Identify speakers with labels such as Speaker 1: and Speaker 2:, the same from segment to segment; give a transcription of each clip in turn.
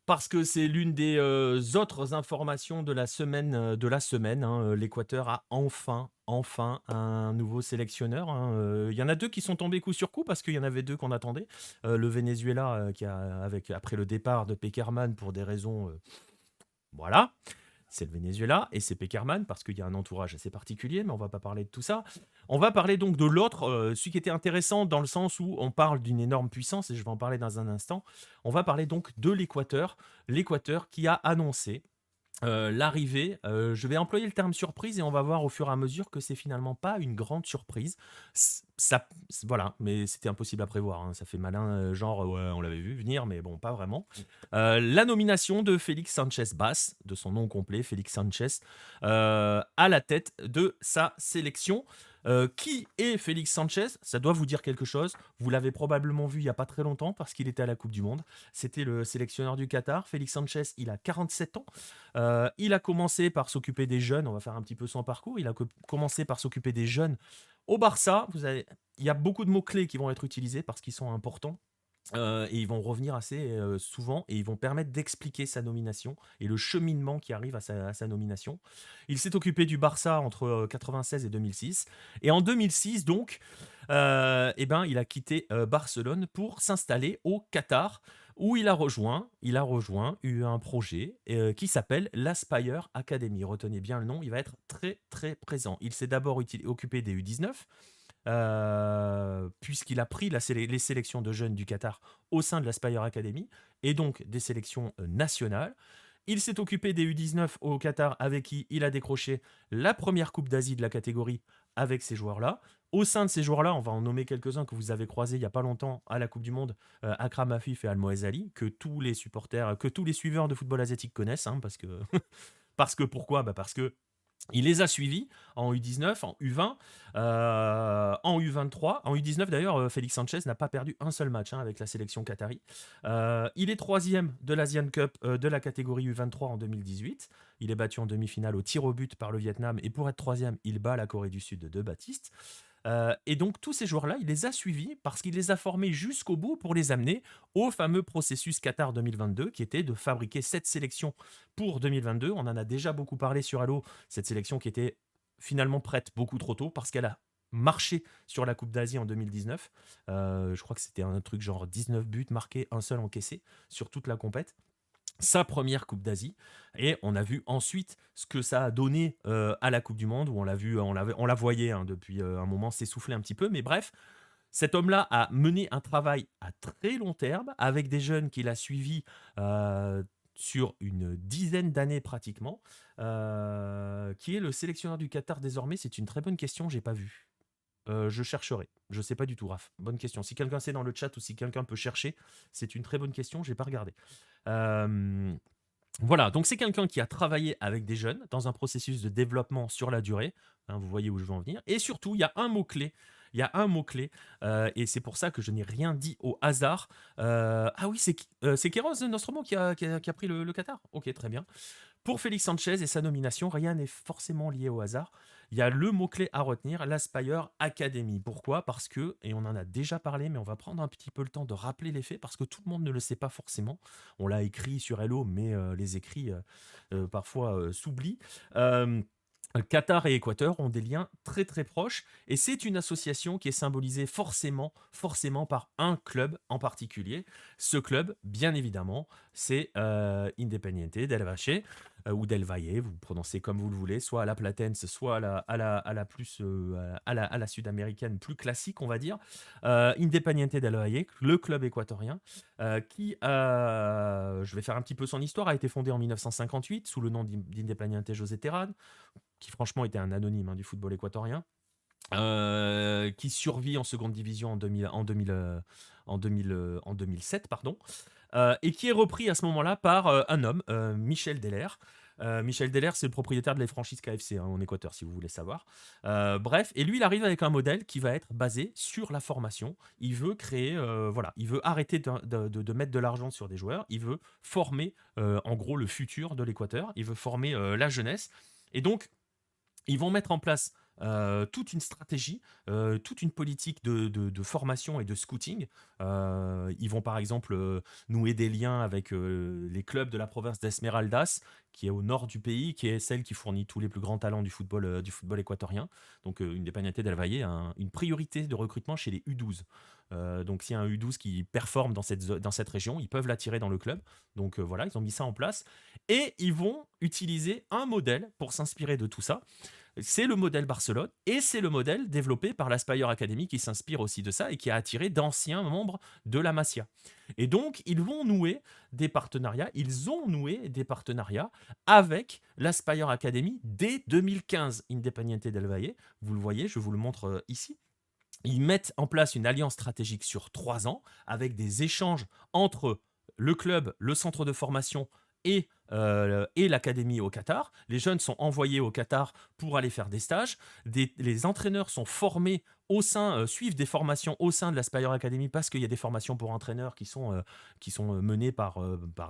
Speaker 1: Parce que c'est l'une des, autres informations de la semaine, hein, l'Équateur a enfin un nouveau sélectionneur, hein, il y en a 2 qui sont tombés coup sur coup parce qu'il y en avait 2 qu'on attendait. Le Venezuela, qui a après le départ de Pekerman pour des raisons, voilà, c'est le Venezuela et c'est Pekerman parce qu'il y a un entourage assez particulier, mais on va pas parler de tout ça. On va parler donc de l'autre, celui qui était intéressant dans le sens où on parle d'une énorme puissance et je vais en parler dans un instant. On va parler donc de l'Équateur, l'Équateur qui a annoncé l'arrivée, je vais employer le terme surprise et on va voir au fur et à mesure que c'est finalement pas une grande surprise. Ça, voilà, mais c'était impossible à prévoir, hein. Ça fait malin, genre, ouais, on l'avait vu venir, mais bon, pas vraiment. La nomination de Félix Sanchez Bass, de son nom complet, Félix Sanchez, à la tête de sa sélection. Qui est Félix Sanchez? Ça doit vous dire quelque chose. Vous l'avez probablement vu il y a pas très longtemps parce qu'il était à la Coupe du Monde. C'était le sélectionneur du Qatar. Félix Sanchez, il a 47 ans. Il a commencé par s'occuper des jeunes, on va faire un petit peu son parcours. Il a commencé par s'occuper des jeunes au Barça. Il y a beaucoup de mots-clés qui vont être utilisés parce qu'ils sont importants. Et ils vont revenir assez souvent et ils vont permettre d'expliquer sa nomination et le cheminement qui arrive à sa nomination. Il s'est occupé du Barça entre 96 et 2006. Et en 2006, donc, eh ben, il a quitté Barcelone pour s'installer au Qatar, où il a rejoint un projet qui s'appelle l'Aspire Academy. Retenez bien le nom, il va être très très présent. Il s'est d'abord occupé des U19, puisqu'il a pris les sélections de jeunes du Qatar au sein de l'Aspire Academy, et donc des sélections nationales. Il s'est occupé des U19 au Qatar, avec qui il a décroché la première Coupe d'Asie de la catégorie avec ces joueurs-là. Au sein de ces joueurs-là, on va en nommer quelques-uns que vous avez croisés il n'y a pas longtemps à la Coupe du Monde, Akram Afif et Almoez Ali, que tous les supporters, que tous les suiveurs de football asiatique connaissent, hein, parce que, parce que pourquoi? Bah parce que il les a suivis en U19, en U20, en U23. En U19, d'ailleurs, Félix Sanchez n'a pas perdu un seul match, hein, avec la sélection qatari. Il est troisième de l'Asian Cup de la catégorie U23 en 2018. Il est battu en demi-finale au tir au but par le Vietnam. Et pour être troisième, il bat la Corée du Sud de Baptiste. Et donc tous ces joueurs-là, il les a suivis parce qu'il les a formés jusqu'au bout pour les amener au fameux processus Qatar 2022 qui était de fabriquer cette sélection pour 2022. On en a déjà beaucoup parlé sur Halo, cette sélection qui était finalement prête beaucoup trop tôt parce qu'elle a marché sur la Coupe d'Asie en 2019. Je crois que c'était un truc genre 19 buts marqués, un seul encaissé sur toute la compète, sa première Coupe d'Asie. Et on a vu ensuite ce que ça a donné à la Coupe du Monde, où on l'a vu, on la voyait, hein, depuis un moment s'essouffler un petit peu. Mais bref, cet homme-là a mené un travail à très long terme avec des jeunes qu'il a suivis sur une dizaine d'années pratiquement. Qui est le sélectionneur du Qatar désormais? C'est une très bonne question, j'ai pas vu. Je chercherai. Je sais pas du tout, Raph. Bonne question. Si quelqu'un sait dans le chat ou si quelqu'un peut chercher, c'est une très bonne question, j'ai pas regardé. Euh, voilà, donc c'est quelqu'un qui a travaillé avec des jeunes dans un processus de développement sur la durée, hein, vous voyez où je veux en venir, et surtout, il y a un mot-clé, et c'est pour ça que je n'ai rien dit au hasard. Ah oui, c'est Kéros Nostromo qui a pris le Qatar. Ok, très bien. Pour Félix Sanchez et sa nomination, rien n'est forcément lié au hasard. Il y a le mot-clé à retenir, l'Aspire Academy. Pourquoi? Parce que, et on en a déjà parlé, mais on va prendre un petit peu le temps de rappeler les faits, parce que tout le monde ne le sait pas forcément. On l'a écrit sur Hello, mais les écrits parfois s'oublient. Euh, Qatar et Équateur ont des liens très très proches et c'est une association qui est symbolisée forcément par un club en particulier. Ce club, bien évidemment, c'est Independiente del Valle, ou del Valle, vous prononcez comme vous le voulez, soit à la Platense, soit à la plus à la sud-américaine plus classique, on va dire. Independiente del Valle, le club équatorien, qui, je vais faire un petit peu son histoire, a été fondé en 1958 sous le nom d'Independiente José Terán, qui franchement était un anonyme, hein, du football équatorien, qui survit en seconde division en 2007, pardon, et qui est repris à ce moment-là par un homme, Michel Deller. Michel Deller, c'est le propriétaire de la franchise KFC, hein, en Équateur, si vous voulez savoir. Bref, et lui, il arrive avec un modèle qui va être basé sur la formation. Il veut créer, voilà, il veut arrêter de mettre de l'argent sur des joueurs. Il veut former, en gros, le futur de l'Équateur. Il veut former la jeunesse. Et donc, ils vont mettre en place toute une stratégie, toute une politique de formation et de scouting. Ils vont par exemple nouer des liens avec les clubs de la province d'Esmeraldas, qui est au nord du pays, qui est celle qui fournit tous les plus grands talents du football équatorien. Donc Independiente del Valle a une priorité de recrutement chez les U12. Donc s'il y a un U12 qui performe dans cette région, ils peuvent l'attirer dans le club. Donc voilà, ils ont mis ça en place. Et ils vont utiliser un modèle pour s'inspirer de tout ça. C'est le modèle Barcelone et c'est le modèle développé par l'Aspire Academy qui s'inspire aussi de ça et qui a attiré d'anciens membres de la Masia. Et donc, ils ont noué des partenariats avec l'Aspire Academy dès 2015, Independiente del Valle. Vous le voyez, je vous le montre ici. Ils mettent en place une alliance stratégique sur 3 ans avec des échanges entre le club, le centre de formation et l'académie au Qatar. Les jeunes sont envoyés au Qatar pour aller faire des stages. Les entraîneurs sont formés suivent des formations au sein de la Spire Academy parce qu'il y a des formations pour entraîneurs qui sont menées par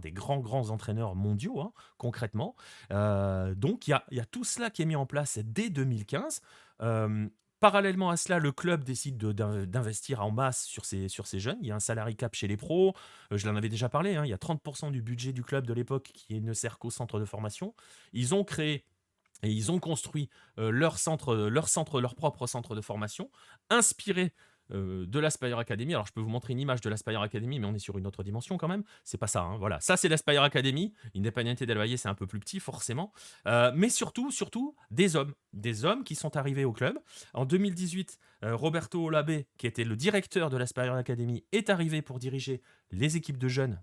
Speaker 1: des grands entraîneurs mondiaux, hein, concrètement. Donc il y a tout cela qui est mis en place dès 2015. Euh, Parallèlement à cela, le club décide d'investir en masse sur ces jeunes. Il y a un salary cap chez les pros. Je l'en avais déjà parlé, hein, il y a 30% du budget du club de l'époque qui ne sert qu'au centre de formation. Ils ont créé et ils ont construit leur propre centre de formation, inspiré de l'Aspire Academy. Alors, je peux vous montrer une image de l'Aspire Academy, mais on est sur une autre dimension quand même. C'est pas ça, hein, voilà. Ça, c'est l'Aspire Academy. Independiente del Valle, c'est un peu plus petit, forcément. Mais surtout, des hommes. Des hommes qui sont arrivés au club. En 2018, Roberto Olabe, qui était le directeur de l'Aspire Academy, est arrivé pour diriger les équipes de jeunes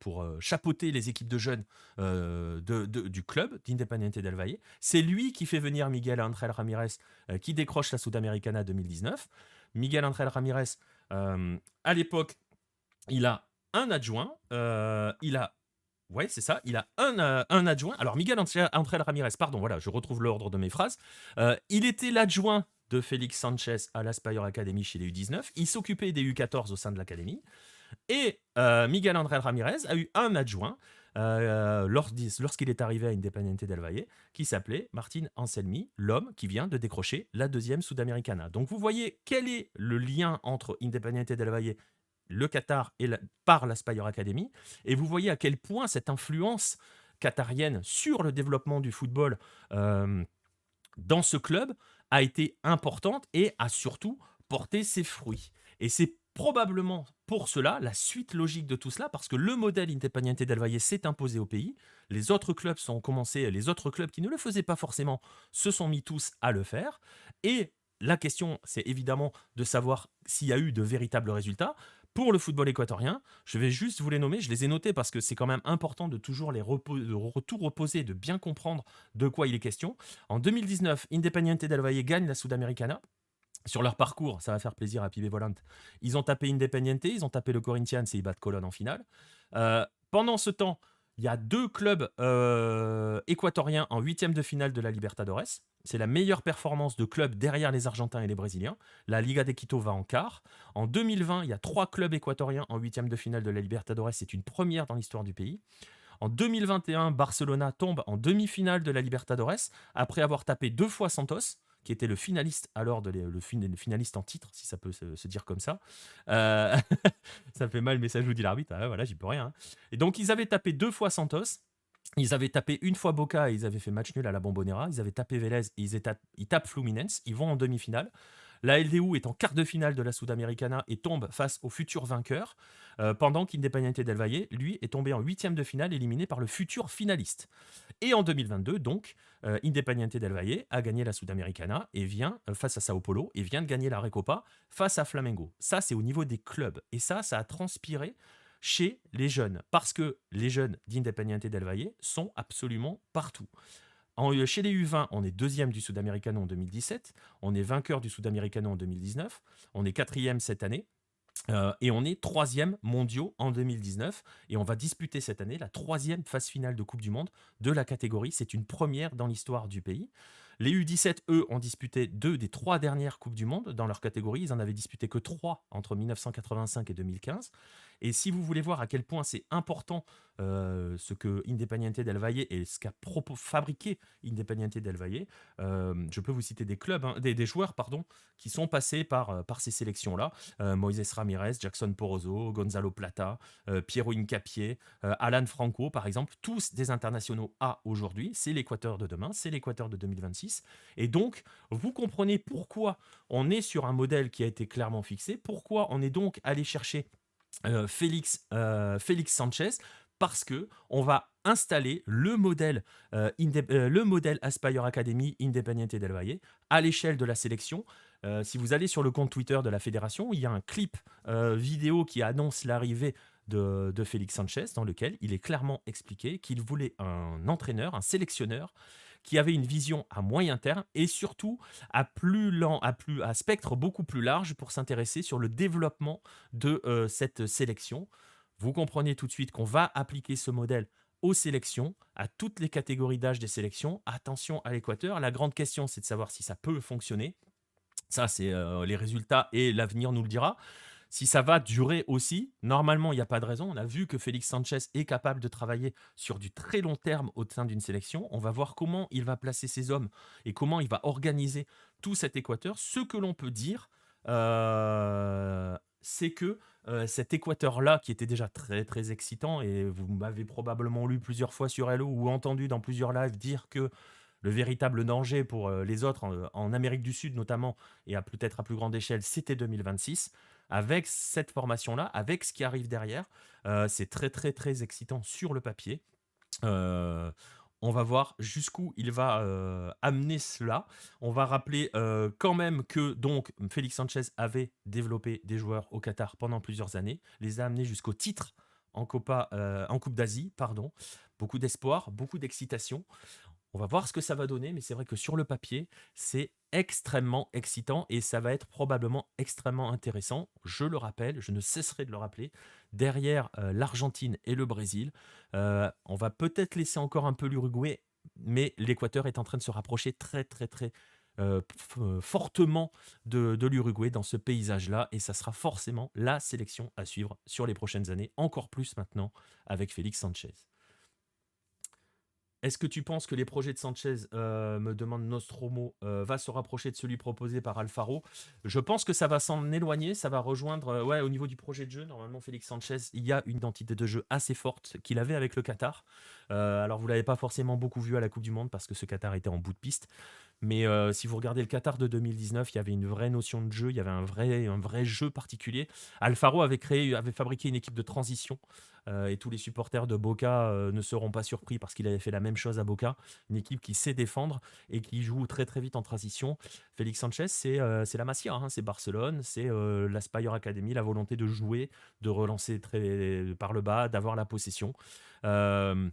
Speaker 1: pour chapeauter les équipes de jeunes du club d'Independiente del Valle. C'est lui qui fait venir Miguel Ángel Ramírez, qui décroche la Sudamericana 2019. Miguel Ángel Ramírez, à l'époque, il a un adjoint. Ouais, c'est ça. Il a un adjoint. Alors, Miguel Ángel Ramírez, pardon, voilà, je retrouve l'ordre de mes phrases. Il était l'adjoint de Félix Sanchez à l'Aspire Academy chez les U19. Il s'occupait des U14 au sein de l'académie. Et Miguel André Ramirez a eu un adjoint lorsqu'il est arrivé à Independiente del Valle, qui s'appelait Martin Anselmi, l'homme qui vient de décrocher la deuxième Sudamericana. Donc vous voyez quel est le lien entre Independiente del Valle, le Qatar par la Spire Academy, et vous voyez à quel point cette influence qatarienne sur le développement du football euh, dans ce club a été importante et a surtout porté ses fruits. Et c'est probablement pour cela la suite logique de tout cela, parce que le modèle Independiente del Valle s'est imposé au pays. Les autres clubs qui ne le faisaient pas forcément se sont mis tous à le faire. Et la question, c'est évidemment de savoir s'il y a eu de véritables résultats. Pour le football équatorien, je vais juste vous les nommer, je les ai notés parce que c'est quand même important de toujours tout reposer, de bien comprendre de quoi il est question. En 2019, Independiente del Valle gagne la Sudamericana. Sur leur parcours, ça va faire plaisir à Pibe Volante. Ils ont tapé Independiente, ils ont tapé le Corinthians et ils battent Colón en finale. Pendant ce temps, il y a 2 clubs équatoriens en huitième de finale de la Libertadores. C'est la meilleure performance de club derrière les Argentins et les Brésiliens. La Liga de Quito va en quart. En 2020, il y a 3 clubs équatoriens en huitième de finale de la Libertadores. C'est une première dans l'histoire du pays. En 2021, Barcelona tombe en demi-finale de la Libertadores après avoir tapé 2 fois Santos, qui était le finaliste alors le finaliste en titre, si ça peut se dire comme ça. Euh, Ça fait mal, mais ça joue dit l'arbitre. Ah, voilà, j'y peux rien, hein. Et donc ils avaient tapé 2 fois Santos. Ils avaient tapé une fois Boca et ils avaient fait match nul à la Bombonera. Ils avaient tapé Vélez et ils tapent Fluminense. Ils vont en demi-finale. La LDU est en quart de finale de la Sudamericana et tombe face au futur vainqueur, pendant qu'Independiente del Valle, lui, est tombé en huitième de finale, éliminé par le futur finaliste. Et en 2022, donc, Independiente del Valle a gagné la Sudamericana et vient face à Sao Paulo et vient de gagner la Recopa face à Flamengo. Ça, c'est au niveau des clubs. Et ça a transpiré chez les jeunes, parce que les jeunes d'Independiente del Valle sont absolument partout. Chez les U20, on est deuxième du Sudamericano en 2017, on est vainqueur du Sudamericano en 2019, on est quatrième cette année, et on est troisième mondiaux en 2019. Et on va disputer cette année la troisième phase finale de Coupe du Monde de la catégorie. C'est une première dans l'histoire du pays. Les U17, eux, ont disputé 2 des 3 dernières Coupes du Monde dans leur catégorie. Ils en avaient disputé que 3 entre 1985 et 2015. Et si vous voulez voir à quel point c'est important ce que Independiente del Valle et ce qu'a fabriqué Independiente del Valle, je peux vous citer des clubs, hein, des joueurs pardon, qui sont passés par ces sélections-là. Moises Ramirez, Jackson Porozo, Gonzalo Plata, Piero Hincapié, Alan Franco par exemple, tous des internationaux A aujourd'hui. C'est l'Équateur de demain, c'est l'Équateur de 2026. Et donc, vous comprenez pourquoi on est sur un modèle qui a été clairement fixé, pourquoi on est donc allé chercher Félix Sanchez, parce que on va installer le modèle Aspire Academy Independiente del Valle à l'échelle de la sélection. Si vous allez sur le compte Twitter de la fédération, il y a un clip vidéo qui annonce l'arrivée de Félix Sanchez, dans lequel il est clairement expliqué qu'il voulait un entraîneur, un sélectionneur, qui avait une vision à moyen terme et surtout à spectre beaucoup plus large pour s'intéresser sur le développement de cette sélection. Vous comprenez tout de suite qu'on va appliquer ce modèle aux sélections, à toutes les catégories d'âge des sélections. Attention à l'Équateur. La grande question, c'est de savoir si ça peut fonctionner. Ça, c'est les résultats et l'avenir nous le dira. Si ça va durer aussi, normalement, il n'y a pas de raison. On a vu que Félix Sanchez est capable de travailler sur du très long terme au sein d'une sélection. On va voir comment il va placer ses hommes et comment il va organiser tout cet Équateur. Ce que l'on peut dire, c'est que cet Équateur-là, qui était déjà très très excitant, et vous m'avez probablement lu plusieurs fois sur Hello ou entendu dans plusieurs lives dire que le véritable danger pour les autres, en Amérique du Sud notamment, et peut-être à plus grande échelle, c'était 2026. Avec cette formation-là, avec ce qui arrive derrière, c'est très très très excitant sur le papier. Euh, on va voir jusqu'où il va amener cela. On va rappeler quand même que donc Félix Sanchez avait développé des joueurs au Qatar pendant plusieurs années, les a amenés jusqu'au titre en Coupe d'Asie, pardon. Beaucoup d'espoir, beaucoup d'excitation. On va voir ce que ça va donner, mais c'est vrai que sur le papier, c'est extrêmement excitant et ça va être probablement extrêmement intéressant. Je le rappelle, je ne cesserai de le rappeler, derrière l'Argentine et le Brésil, on va peut-être laisser encore un peu l'Uruguay, mais l'Équateur est en train de se rapprocher très très très fortement de l'Uruguay dans ce paysage-là, et ça sera forcément la sélection à suivre sur les prochaines années, encore plus maintenant avec Félix Sanchez. Est-ce que tu penses que les projets de Sanchez, me demande Nostromo, va se rapprocher de celui proposé par Alfaro? Je pense que ça va s'en éloigner, ça va rejoindre, ouais, au niveau du projet de jeu, normalement, Félix Sanchez, il y a une identité de jeu assez forte qu'il avait avec le Qatar. Alors, vous l'avez pas forcément beaucoup vu à la Coupe du Monde parce que ce Qatar était en bout de piste. Mais si vous regardez le Qatar de 2019, il y avait une vraie notion de jeu, il y avait un vrai jeu particulier. Alfaro avait fabriqué une équipe de transition et tous les supporters de Boca ne seront pas surpris parce qu'il avait fait la même chose à Boca. Une équipe qui sait défendre et qui joue très très vite en transition. Félix Sanchez, c'est la Masia, hein, c'est Barcelone, c'est la Spire Academy, la volonté de jouer, de relancer très par le bas, d'avoir la possession. Euh,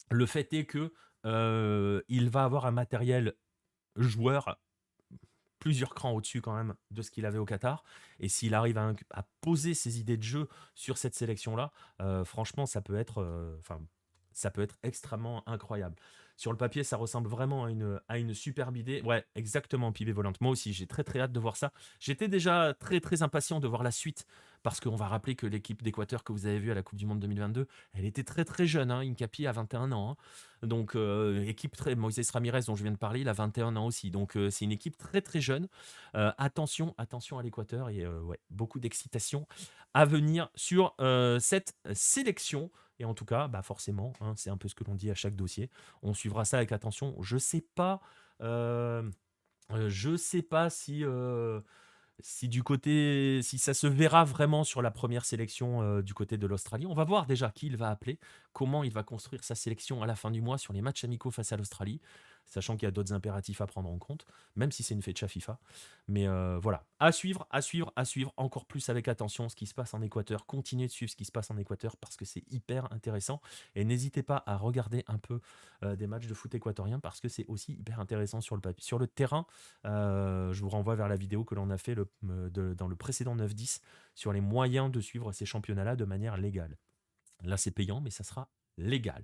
Speaker 1: le fait est que il va avoir un matériel joueur plusieurs crans au-dessus quand même de ce qu'il avait au Qatar. Et s'il arrive à poser ses idées de jeu sur cette sélection-là, franchement, ça peut être extrêmement incroyable. Sur le papier, ça ressemble vraiment à une superbe idée. Ouais, exactement, pivot volante. Moi aussi, j'ai très très hâte de voir ça. J'étais déjà très très impatient de voir la suite, parce qu'on va rappeler que l'équipe d'Équateur que vous avez vue à la Coupe du Monde 2022, elle était très très jeune, hein, Incapi a 21 ans. Hein. Donc, équipe très. Moises Ramirez, dont je viens de parler, il a 21 ans aussi. Donc, c'est une équipe très très jeune. Attention, attention à l'Équateur et ouais, beaucoup d'excitation à venir sur cette sélection. Et en tout cas, bah forcément, hein, c'est un peu ce que l'on dit à chaque dossier. On suivra ça avec attention. Euh, je sais pas si du côté, si ça se verra vraiment sur la première sélection du côté de l'Australie. On va voir déjà qui il va appeler, comment il va construire sa sélection à la fin du mois sur les matchs amicaux face à l'Australie, sachant qu'il y a d'autres impératifs à prendre en compte, même si c'est une fecha FIFA. Mais voilà, à suivre, à suivre, à suivre, encore plus avec attention ce qui se passe en Équateur. Continuez de suivre ce qui se passe en Équateur parce que c'est hyper intéressant. Et n'hésitez pas à regarder un peu des matchs de foot équatorien parce que c'est aussi hyper intéressant sur le papier. Sur le terrain, je vous renvoie vers la vidéo que l'on a fait dans le précédent 9-10 sur les moyens de suivre ces championnats-là de manière légale. Là, c'est payant, mais ça sera légal.